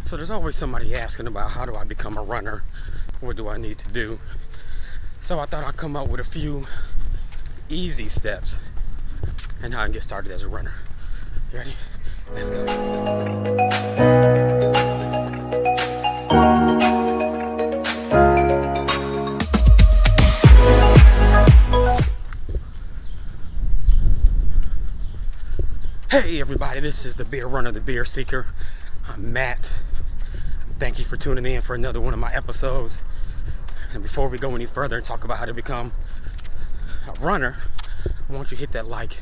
So there's always somebody asking about how do I become a runner? What do I need to do? So I thought I'd come up with a few easy steps and how I can get started as a runner. You ready? Let's go. Hey everybody, this is the Beer Runner, the Beer Seeker. I'm Matt. Thank you for tuning in for another one of my episodes. And before we go any further and talk about how to become a runner, I want you to hit that like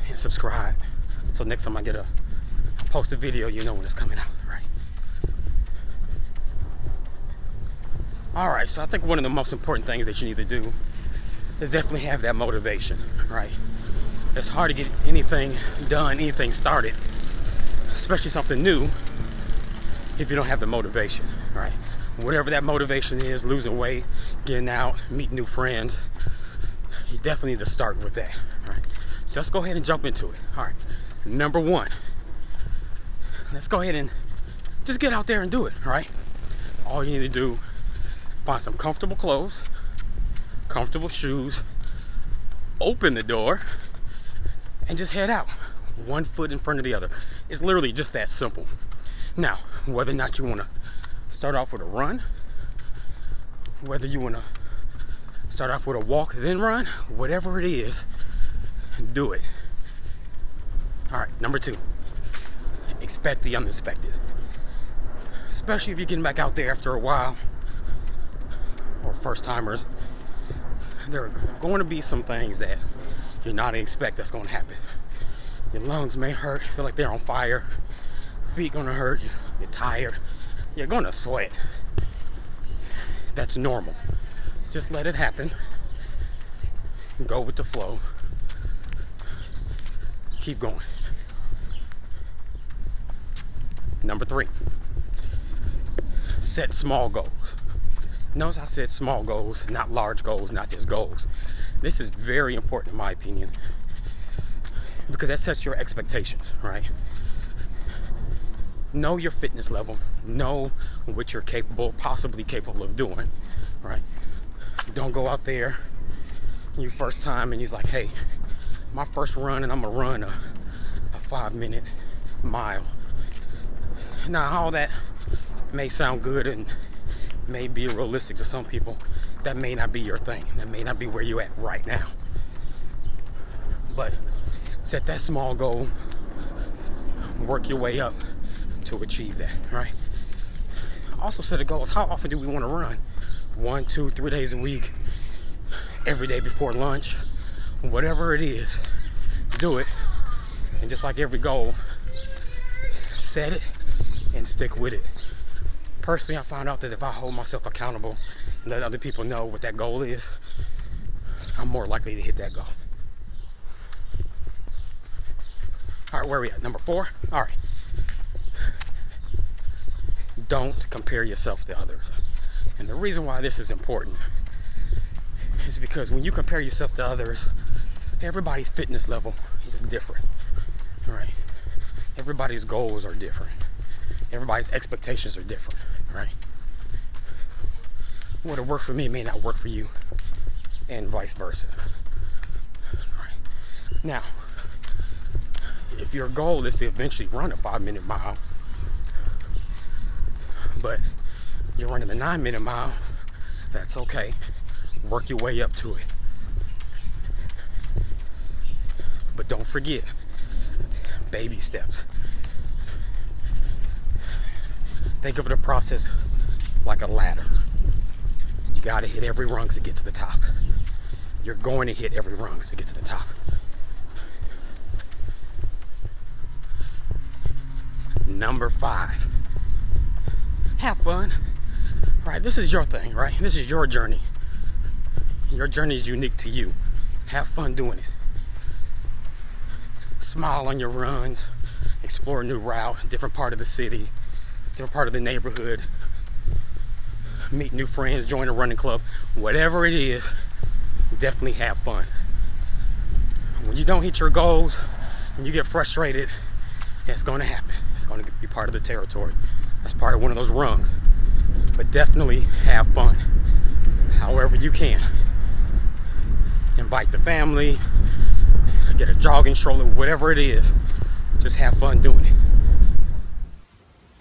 and subscribe. So next time I post a video, you know when it's coming out, right? Alright, so I think one of the most important things that you need to do is definitely have that motivation, right? It's hard to get anything done, anything started, especially something new, if you don't have the motivation, right? Whatever that motivation is, losing weight, getting out, meeting new friends, you definitely need to start with that, right? So let's go ahead and jump into it. All right, number one, let's go ahead and just get out there and do it, right? All you need to do, find some comfortable clothes, comfortable shoes, open the door, and just head out, one foot in front of the other. It's literally just that simple. Now, whether or not you want to start off with a run, whether you want to start off with a walk then run, whatever it is, do it. All right, number two, expect the unexpected. Especially if you're getting back out there after a while, or first timers, there are going to be some things that you're not expect that's going to happen. Your lungs may hurt, feel like they're on fire, feet gonna hurt, you're tired, you're gonna sweat. That's normal. Just let it happen. Go with the flow. Keep going. Number three, set small goals. Notice I said small goals, not large goals, not just goals. This is very important in my opinion, because that sets your expectations, right? Know your fitness level, know what you're possibly capable of doing, right? Don't go out there your first time and you're like, hey, my first run and I'm gonna run a 5-minute mile. Now all that may sound good and may be realistic to some people. That may not be your thing. That may not be where you're at right now. But set that small goal, work your way up to achieve that, right? Also set a goal. How often do we want to run? 1, 2, 3 days a week, every day before lunch, whatever it is, do it. And just like every goal, set it and stick with it. Personally, I found out that if I hold myself accountable and let other people know what that goal is, I'm more likely to hit that goal. All right, where are we at? Number 4. All right. Don't compare yourself to others. And the reason why this is important is because when you compare yourself to others, everybody's fitness level is different, right? Everybody's goals are different. Everybody's expectations are different, right? What'll work for me may not work for you, and vice versa. Right. Now, if your goal is to eventually run a 5-minute mile, but you're running a 9-minute mile, that's okay. Work your way up to it. But don't forget, baby steps. Think of the process like a ladder. You gotta hit every rung to get to the top. You're going to hit every rung to get to the top. Number 5, have fun. Right, this is your thing, right? This is your journey. Your journey is unique to you. Have fun doing it. Smile on your runs, explore a new route, different part of the city, different part of the neighborhood, meet new friends, join a running club, whatever it is, definitely have fun. When you don't hit your goals, when you get frustrated, it's going to happen. That's going to be part of the territory. That's part of one of those rungs. But definitely have fun however you can. Invite the family, get a jogging stroller, whatever it is. Just have fun doing it.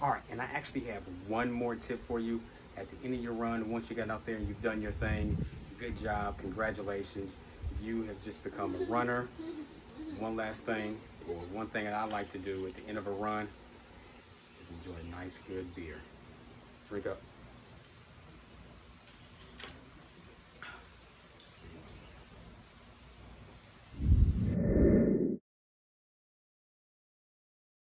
All right, and I actually have one more tip for you at the end of your run. Once you get out there and you've done your thing, good job, congratulations. You have just become a runner. One last thing, or one thing that I like to do at the end of a run is enjoy a nice, good beer. Drink up.